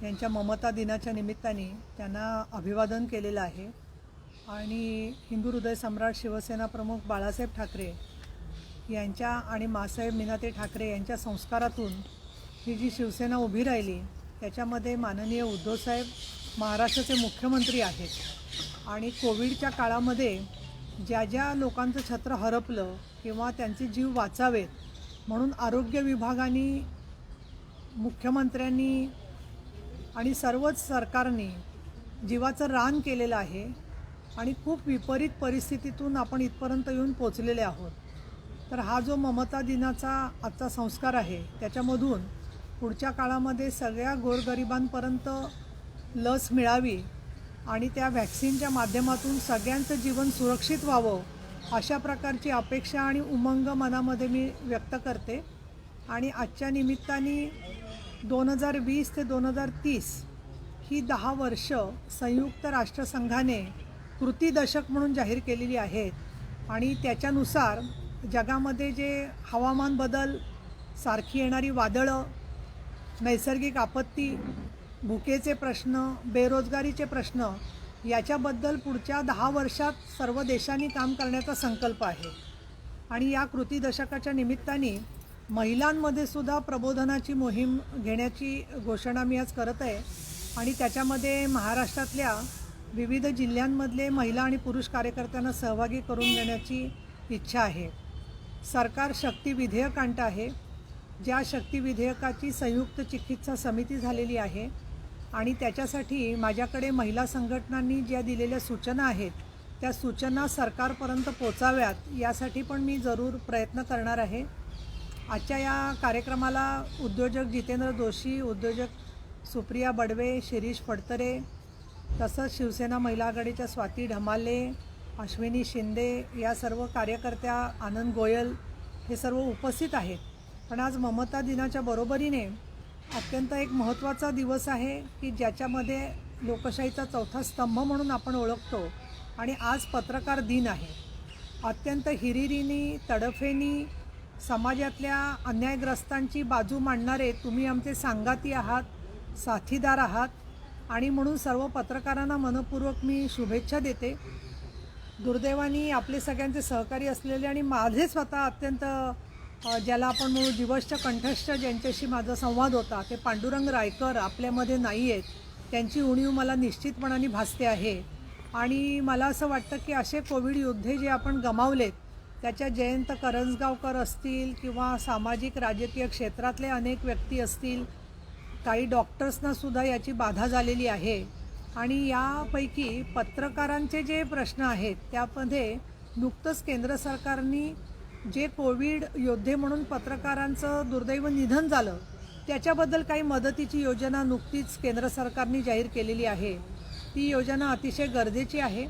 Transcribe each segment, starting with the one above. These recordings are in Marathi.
यांच्या ममता दिनाच्या निमित्ताने त्यांना अभिवादन केलेलं आहे आणि हिंदू हृदय सम्राट शिवसेना प्रमुख बाळासाहेब ठाकरे यांच्या आणि मासाहेब मीनाताई ठाकरे यांच्या संस्कारातून ही जी शिवसेना उभी राहिली त्याच्यामध्ये माननीय उद्धवसाहेब महाराष्ट्राचे मुख्यमंत्री आहेत आणि कोविडच्या काळामध्ये ज्या ज्या लोकांचं छत्र हरपलं किंवा त्यांचे जीव वाचावेत म्हणून आरोग्य विभागाने, मुख्यमंत्र्यांनी आणि सर्वच सरकारने जीवाचं रान केलेलं आहे आणि खूप विपरीत परिस्थितीतून आपण इथपर्यंत येऊन पोचलेले आहोत। तर हा जो ममता दिनाचा आजचा संस्कार आहे त्याच्यामधून पुढच्या काळामध्ये सगळ्या गोरगरिबांपर्यंत लस मिळावी आणि त्या व्हॅक्सिनच्या माध्यमातून सगळ्यांचं जीवन सुरक्षित व्हावं अशा प्रकारची अपेक्षा आणि उमंग मनामध्ये मी व्यक्त करते। आणि आजच्या निमित्ताने 2020 ते 2030 ही 10 वर्ष संयुक्त राष्ट्रसंघाने कृती दशक म्हणून जाहीर केलेली आहेत आणि त्याच्यानुसार जगामध्ये जे हवामान बदल, सारखी येणारी वादळं, नैसर्गिक आपत्ती, भुकेचे प्रश्न, बेरोजगारीचे प्रश्न याच्याबद्दल पुढच्या 10 वर्षात सर्व देशांनी काम करण्याचा संकल्प आहे। आणि या कृती दशकाच्या निमित्ताने महिलांमध्ये सुद्धा प्रबोधनाची मोहीम घेण्याची घोषणा मी आज करत आहे आणि त्याच्यामध्ये महाराष्ट्रातल्या विविध जिल्ह्यांमधले महिला आणि पुरुष कार्यकर्त्यांना सहभागी करून घेण्याची इच्छा आहे। सरकार शक्ती विधेयक आणतं आहे, ज्या शक्ती विधेयकाची संयुक्त चिकित्सा समिती झालेली आहे आणि त्याच्यासाठी माझ्याकडे महिला संघटनांनी ज्या दिलेल्या सूचना आहेत त्या सूचना सरकारपर्यंत पोचाव्यात यासाठी पण मी जरूर प्रयत्न करणार आहे। आजच्या या कार्यक्रमाला उद्योजक जितेंद्र जोशी, उद्योजक सुप्रिया बडवे, शिरीष फडतरे, तसंच शिवसेना महिला आघाडीच्या स्वाती ढमाले, अश्विनी शिंदे या सर्व कार्यकर्त्या, आनंद गोयल हे सर्व उपस्थित आहेत। पण आज ममता दिनाच्या बरोबरीने अत्यंत एक महत्त्वाचा दिवस आहे की ज्याच्यामध्ये लोकशाहीचा चौथा स्तंभ म्हणून आपण ओळखतो आणि आज पत्रकार दिन आहे। अत्यंत हिरिरीने, तडफेने समाजातल्या अन्यायग्रस्तांची बाजू मांडणारे तुम्ही आमचे सांगाती आहात, साथीदार आहात आणि म्हणून सर्व पत्रकारांना मनपूर्वक मी शुभेच्छा देते। दुर्दैवाने आपले सगळ्यांचे सहकारी असलेले आणि माझे स्वतः अत्यंत ज्याला आपण म्हणू दिवसच्या कंठस्थ ज्यांच्याशी माझा संवाद होता ते पांडुरंग रायकर आपल्यामध्ये नाही आहेत, त्यांची उणीव मला निश्चितपणाने भासते आहे। आणि मला असं वाटतं की असे कोविड योद्धे जे आपण गमावलेत त्याच्या जयंत करंजगावकर असतील किंवा सामाजिक राजकीय क्षेत्रातले अनेक व्यक्ती असतील, काही डॉक्टर्सनासुद्धा याची बाधा झालेली आहे आणि यापैकी पत्रकारांचे जे प्रश्न आहेत त्यामध्ये नुकतंच केंद्र सरकारने जे कोविड योद्धे म्हणून पत्रकारांचं दुर्दैव निधन झालं त्याच्याबद्दल काही मदतीची योजना नुकतीच केंद्र सरकारने जाहीर केलेली आहे। ती योजना अतिशय गरजेची आहे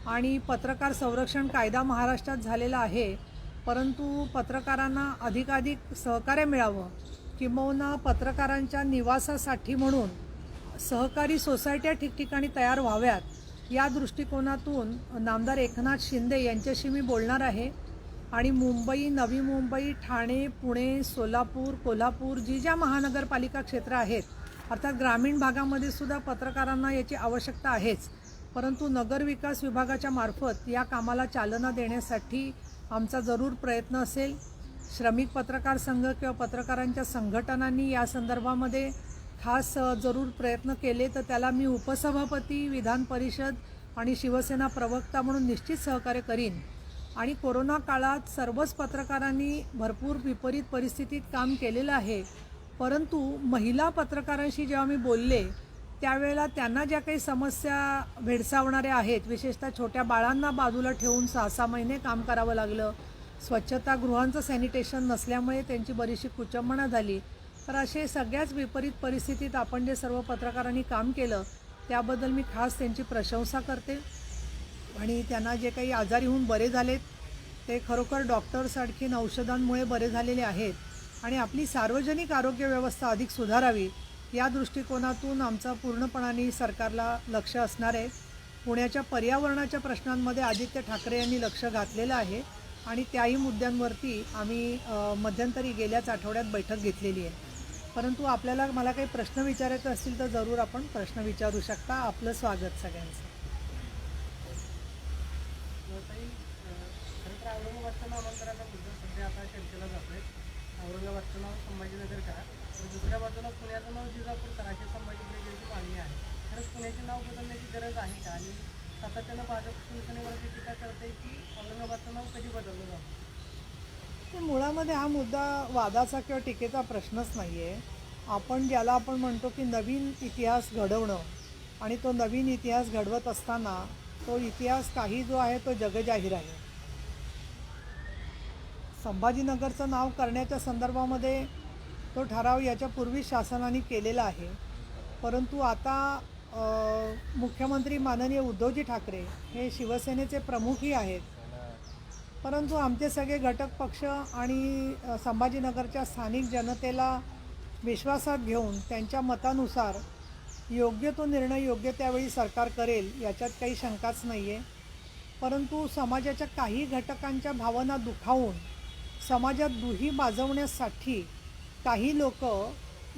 आणि पत्रकार संरक्षण कायदा महाराष्ट्रात झालेला आहे, परंतु पत्रकारांना अधिकाधिक सहकार्य मिळावं किंबहुना पत्रकारांच्या निवासासाठी म्हणून सहकारी सोसायट्या ठिकठिकाणी तयार व्हाव्यात या दृष्टिकोनातून नामदार एकनाथ शिंदे यांच्याशी मी बोलणार आहे आणि मुंबई, नवी मुंबई, ठाणे, पुणे, सोलापूर, कोल्हापूर जी ज्या महानगरपालिका क्षेत्र आहेत अर्थात ग्रामीण भागामध्ये सुद्धा पत्रकारांना याची आवश्यकता आहेच, परंतु नगरविकास विभागाच्या मार्फत या कामाला चालना देण्यासाठी आमचा जरूर प्रयत्न असेल। श्रमिक पत्रकार संघ किंवा पत्रकारांच्या संघटनांनी या संदर्भामध्ये खास जरूर प्रयत्न केले तर त्याला मी उपसभापती, विधान परिषद आणि शिवसेना प्रवक्ता म्हणून निश्चित सहकार्य करीन। आणि कोरोना काळात सर्वच पत्रकारांनी भरपूर विपरीत परिस्थितीत काम केलेलं आहे, परंतु महिला पत्रकारांशी जेव्हा मी बोलले त्यावेळेला त्यांना ज्या काही समस्या भेडसावणाऱ्या आहेत, विशेषतः छोट्या बाळांना बाजूला ठेवून 6-6 महिने काम करावं लागलं, स्वच्छतागृहांचं सॅनिटेशन नसल्यामुळे त्यांची बरीचशी कुचंबणा झाली, तर असे सगळ्याच विपरीत परिस्थितीत आपण जे सर्व पत्रकारांनी काम केलं त्याबद्दल मी खास त्यांची प्रशंसा करते। आणि त्यांना जे काही आजारी होऊन बरे झालेत ते खरोखर डॉक्टर्स आणखीन औषधांमुळे बरे झालेले आहेत आणि आपली सार्वजनिक आरोग्य व्यवस्था अधिक सुधारावी या दृष्टिकोनातून आमचा पूर्णपणाने सरकारला लक्ष असणार आहे। पुण्याच्या पर्यावरणाच्या प्रश्नांमध्ये आदित्य ठाकरे यांनी लक्ष घातलेलं आहे आणि त्याही मुद्द्यांवरती आम्ही मध्यंतरी गेल्याच आठवड्यात बैठक घेतलेली आहे। परंतु आपल्याला मला काही प्रश्न विचारायचे असतील तर जरूर आपण प्रश्न विचारू शकता. आपलं स्वागत सगळ्यांचं. ताई, खरं तर औरंगाबादच्या नामांतराचा मुद्दा सध्या आता चर्चेला जातोय. औरंगाबादचं नाव संभाजीनगर करा, तर दुसऱ्या बाजूला पुण्याचं नाव जिजापूर करा अशी संभाजी ब्रिगेडची मागणी आहे. खरंच पुण्याचे नाव बदलण्याची गरज आहे का? आणि सातत्यानं भाजप शिवसेनेवरती टीका करते की औरंगाबादचं नाव कधी बदललं जातं? तर मुळामध्ये हा मुद्दा वादाचा किंवा टीकेचा प्रश्नच नाही आहे. आपण ज्याला आपण म्हणतो की नवीन इतिहास घडवणं आणि तो नवीन इतिहास घडवत असताना तो इतिहास काही जो आहे तो जगजाहीर आहे. संभाजीनगरचं नाव करण्याच्या संदर्भामध्ये तो ठराव याच्यापूर्वी शासनाने केलेला आहे. परंतु आता मुख्यमंत्री माननीय उद्धवजी ठाकरे हे शिवसेनेचे प्रमुखही आहेत. परंतु आमचे सगळे घटक पक्ष आणि संभाजीनगरच्या स्थानिक जनतेला विश्वासात घेऊन त्यांच्या मतानुसार योग्य तो निर्णय योग्य त्यावेळी सरकार करेल याच्यात काही शंकाच नाही आहे. परंतु समाजाच्या काही घटकांच्या भावना दुखावून समाजात दुही माजवण्यासाठी काही लोक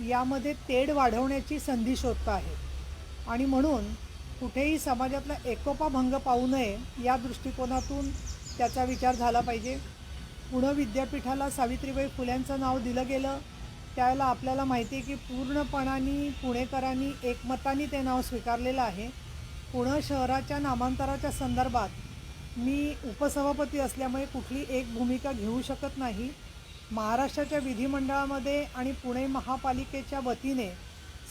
यामध्ये तेढ वाढवण्याची संधी शोधत आहेत आणि म्हणून कुठेही समाजातला एकोपा भंग पाहू नये या दृष्टिकोनातून त्याचा विचार झाला पाहिजे. पुणे विद्यापीठाला सावित्रीबाई फुल्यांचं नाव दिलं गेलं त्यावेळेला आपल्याला माहिती आहे की पूर्णपणाने पुणेकरांनी एकमताने ते नाव स्वीकारलेलं आहे. पुणे शहराच्या नामांतराच्या संदर्भात मी उपसभापती असल्यामुळे कुठली एक भूमिका घेऊ शकत नाही. महाराष्ट्राच्या विधिमंडळामध्ये आणि पुणे महापालिकेच्या वतीने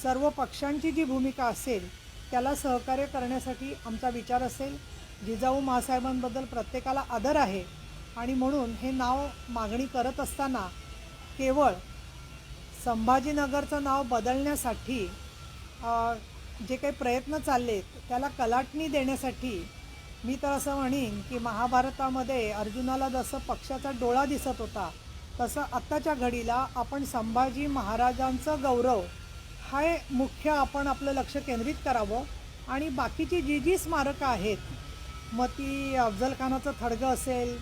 सर्व पक्षांची जी भूमिका असेल त्याला सहकार्य करण्यासाठी आमचा विचार असेल. जिजाऊ माँसाहेबांबद्दल प्रत्येकाला आदर आहे आणि म्हणून हे नाव मागणी करत असताना केवळ संभाजीनगरचं नाव बदलण्यासाठी जे काही प्रयत्न चाललेत त्याला कलाटणी देण्यासाठी मी तर असं म्हणेन की महाभारतामध्ये अर्जुनाला जसं पक्षाचा डोळा दिसत होता तसं आत्ताच्या घडीला आपण संभाजी महाराजांचं गौरव हा मुख्य आपण आपलं लक्ष केंद्रित करावं आणि बाकीची जी जी स्मारकं आहेत मग ती अफजलखानाचं थडगं असेल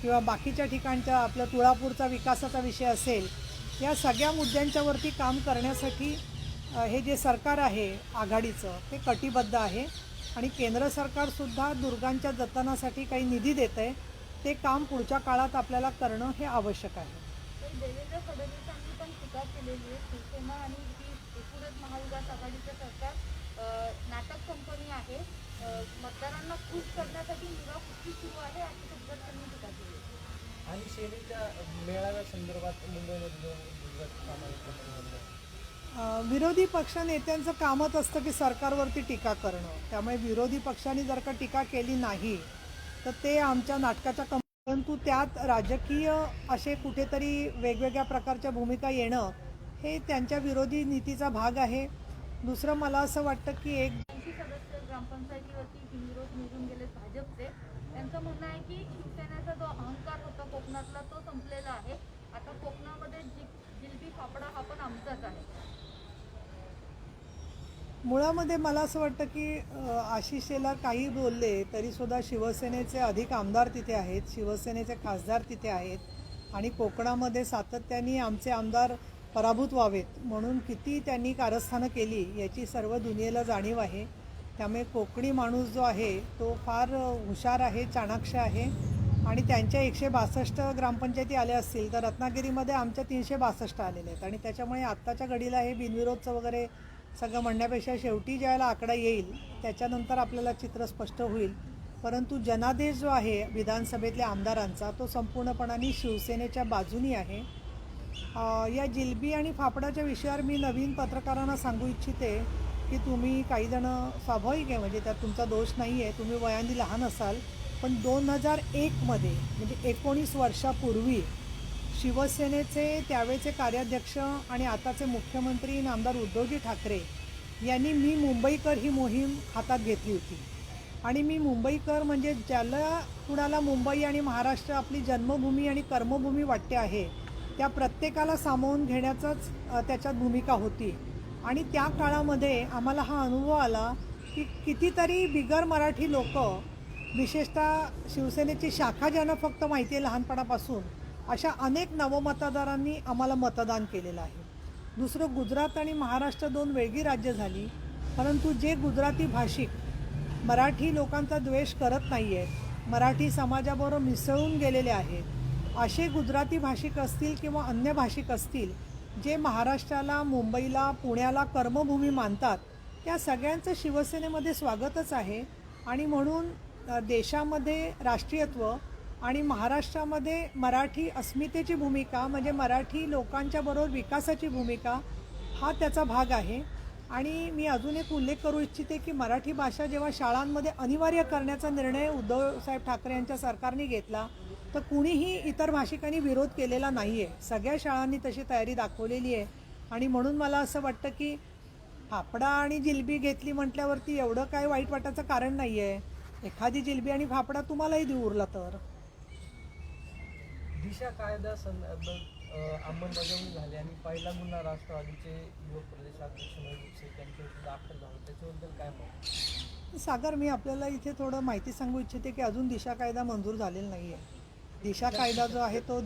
किंवा बाकीच्या ठिकाणच्या आपल्या तुळापूरचा विकासाचा विषय असेल या सगळ्या मुद्द्यांच्यावरती काम करण्यासाठी हे जे सरकार आहे आघाडीचं ते कटिबद्ध आहे आणि केंद्र सरकारसुद्धा दुर्गांच्या जतनासाठी काही निधी देतं आहे. ते काम पुढच्या काळात आपल्याला करणं हे आवश्यक आहे. देवेंद्र फडणवीसांनी पण टीका केलेली आहे. शिवसेना आणि ही एकूणच महाविकास आघाडीचं सरकार नाटक कंपनी आहे. मतदारांना खुश करण्यासाठी निराकुशी सुरू आहे अशी शब्दात त्यांनी टीका केली. आणि सेनेच्या मेळाव्यासंदर्भात मुंबईमध्ये विरोधी पक्षनेत्यांचं कामच असतं की सरकारवरती टीका करणं. त्यामुळे विरोधी पक्षांनी जर का टीका केली नाही तर ते आमच्या नाटकाच्या परंतु त्यात राजकीय असे कुठेतरी वेगवेगळ्या प्रकारच्या भूमिका येणं हे त्यांच्या विरोधी नीतीचा भाग आहे. दुसरं मला असं वाटतं की 80 सदस्य ग्रामपंचायतीवरती बिनविरोध निवडून गेले भाजपचे. त्यांचं म्हणणं आहे की शिवसेनेचा जो अहंकार होता कोकणातला तो संपलेला आहे. आता कोकणामध्ये जिलबी फाफडा हा पण आमचाच आहे. मुळामध्ये मला असं वाटतं की आशिष शेलार काही बोलले तरीसुद्धा शिवसेनेचे अधिक आमदार तिथे आहेत, शिवसेनेचे खासदार तिथे आहेत आणि कोकणामध्ये सातत्याने आमचे आमदार पराभूत व्हावेत म्हणून किती त्यांनी कारस्थानं केली याची सर्व दुनियेला जाणीव आहे. त्यामुळे कोकणी माणूस जो आहे तो फार हुशार आहे, चाणाक्ष आहे आणि त्यांच्या 162 ग्रामपंचायती आल्या असतील तर रत्नागिरीमध्ये आमच्या 362 आलेले आहेत आणि त्याच्यामुळे आत्ताच्या घडीला हे बिनविरोधचं वगैरे सगळं म्हणण्यापेक्षा शेवटी ज्यावेळेला आकडा येईल त्याच्यानंतर आपल्याला चित्र स्पष्ट होईल. परंतु जनादेश जो आहे विधानसभेतल्या आमदारांचा तो संपूर्णपणाने शिवसेनेच्या बाजूनी आहे. या जिलबी आणि फाफडाच्या विषयावर मी नवीन पत्रकारांना सांगू इच्छिते की तुम्ही काहीजणं स्वाभाविक आहे म्हणजे त्यात तुमचा दोष नाही आहे, तुम्ही वयाने लहान असाल, पण 2001मध्ये म्हणजे 19 वर्षापूर्वी शिवसेनेचे त्यावेळेचे कार्याध्यक्ष आणि आताचे मुख्यमंत्री आमदार उद्धवजी ठाकरे यांनी मी मुंबईकर ही मोहीम हातात घेतली होती आणि मी मुंबईकर म्हणजे ज्याला कुणाला मुंबई आणि महाराष्ट्र आपली जन्मभूमी आणि कर्मभूमी वाटते आहे त्या प्रत्येकाला सामावून घेण्याचाच त्याच्यात भूमिका होती. आणि त्या काळामध्ये आम्हाला हा अनुभव आला की कितीतरी बिगर मराठी लोक विशेषतः शिवसेनेची शाखा ज्यांना फक्त माहिती आहे लहानपणापासून अशा अनेक नवमतदारांनी आम्हाला मतदान केलेलं आहे. दुसरं गुजरात आणि महाराष्ट्र दोन वेगळी राज्य झाली, परंतु जे गुजराती भाषिक मराठी लोकांचा द्वेष करत नाही आहेत, मराठी समाजाबरोबर मिसळून गेलेले आहेत, असे गुजराती भाषिक असतील किंवा अन्य भाषिक असतील जे महाराष्ट्राला, मुंबईला, पुण्याला कर्मभूमी मानतात, त्या सगळ्यांचं शिवसेनेमध्ये स्वागतच आहे. आणि म्हणून देशामध्ये राष्ट्रीयत्व आणि महाराष्ट्रामध्ये मराठी अस्मितेची भूमिका म्हणजे मराठी लोकांच्या बरोबर विकासाची भूमिका हा त्याचा भाग आहे. आणि मी अजून एक उल्लेख करू इच्छिते की मराठी भाषा जेव्हा शाळांमध्ये अनिवार्य करण्याचा निर्णय उद्धवसाहेब ठाकरे यांच्या सरकारने घेतला तर कुणीही इतर भाषिकांनी विरोध केलेला नाही आहे. सगळ्या शाळांनी तशी तयारी दाखवलेली आहे. आणि म्हणून मला असं वाटतं की फाफडा आणि जिलबी घेतली म्हटल्यावरती एवढं काय वाईट वाटायचं कारण नाही आहे. एखादी जिलबी आणि फाफडा तुम्हालाही देऊ उरला तर. दिशा कायदा अंमलबजावणी झाली आणि पहिला गुन्हा राष्ट्रवादीचे युवक प्रदेशाध्यक्ष महबूब शेख यांच्यावर दाखल झाला, त्याच्याबद्दल काय मत? सागर, मी आपल्याला इथे थोडं माहिती सांगू इच्छिते की अजून दिशा कायदा मंजूर झालेला नाही आहे. दिशा कायदा जो आहे तो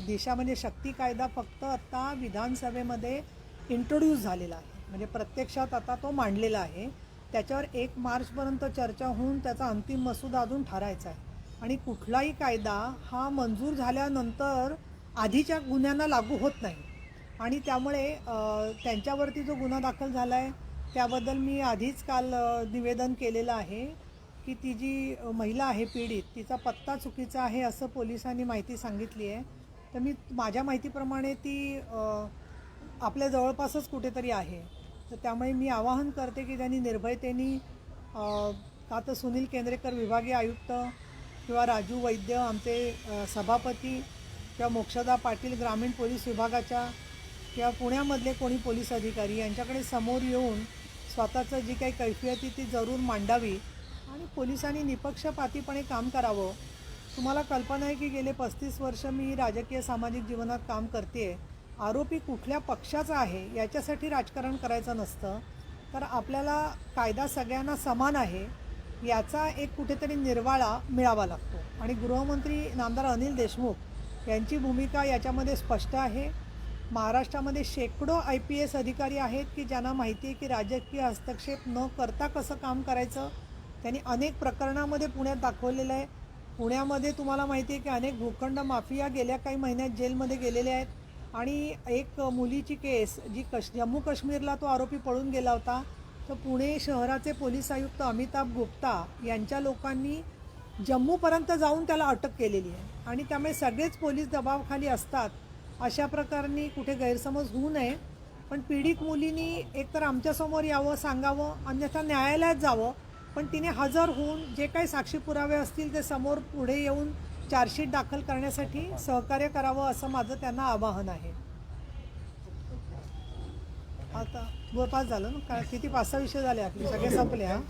दिशा म्हणजे शक्ती कायदा फक्त आता विधानसभेमध्ये इंट्रोड्यूस झालेला आहे, म्हणजे प्रत्यक्षात आता तो मांडलेला आहे. त्याच्यावर 1 मार्चपर्यंत चर्चा होऊन त्याचा अंतिम मसुदा अजून ठरायचा आहे. आणि कुठलाही कायदा हा मंजूर झाल्यानंतर आधीच्या गुन्ह्यांना लागू होत नाही. आणि त्यामुळे त्यांच्यावरती जो गुन्हा दाखल झाला आहे त्याबद्दल मी आधीच काल निवेदन केलेलं आहे की ती जी महिला आहे पीडित, तिचा पत्ता चुकीचा आहे असं पोलिसांनी माहिती सांगितली आहे. तर मी माझ्या माहितीप्रमाणे ती आपल्या जवळपासच कुठेतरी आहे. तर त्यामुळे मी आवाहन करते की त्यांनी निर्भयतेने का तर सुनील केंद्रेकर विभागीय आयुक्त किंवा राजू वैद्य आमचे सभापती किंवा मोक्षदा पाटील ग्रामीण पोलीस विभागाच्या किंवा पुण्यामधले कोणी पोलीस अधिकारी यांच्याकडे समोर येऊन स्वतःचं जी काही कैफियत ती जरूर मांडावी आणि पोलिसांनी निपक्षपातीपणे काम करावं. तुम्हाला कल्पना आहे की गेले 35 वर्ष मी राजकीय सामाजिक जीवनात काम करते. आरोपी कुठल्या पक्षाचा आहे याच्यासाठी राजकारण करायचं नसतं, तर आपल्याला कायदा सगळ्यांना समान आहे याचा एक कुठेतरी निर्वाळा मिळावा लागतो. आणि गृहमंत्री नामदार अनिल देशमुख यांची भूमिका याच्यामध्ये स्पष्ट आहे. महाराष्ट्रामध्ये शेकडो IPS अधिकारी आहेत की ज्यांना माहिती आहे की राजकीय हस्तक्षेप न करता कसं काम करायचं. त्यांनी अनेक प्रकरणामध्ये पुण्यात दाखवलेलं आहे. पुण्यामध्ये तुम्हाला माहिती आहे की अनेक भूखंड माफिया गेल्या काही महिन्यात जेलमध्ये गेलेले आहेत. आणि एक मुलीची केस जी जम्मू काश्मीरला तो आरोपी पळून गेला होता, तर पुणे शहराचे पोलीस आयुक्त अमिताभ गुप्ता यांच्या लोकांनी जम्मूपर्यंत जाऊन त्याला अटक केलेली आहे. आणि त्यामुळे सगळेच पोलीस दबावाखाली असतात. अशा प्रकारे कुठे गैरसमज होऊ नये. पण पीडित मुलींनी एकतर आमच्यासमोर यावं, सांगावं, अन्यथा न्यायालयात जावं. पण तिने हजर होऊन जे काही साक्षी पुरावे असतील ते समोर पुढे येऊन चार्जशीट दाखल करण्यासाठी सहकार्य करावं असं माझं त्यांना आवाहन आहे. आता 5 झालं ना, किती 5-6 विषय झाले आपले, सगळे संपले. हां.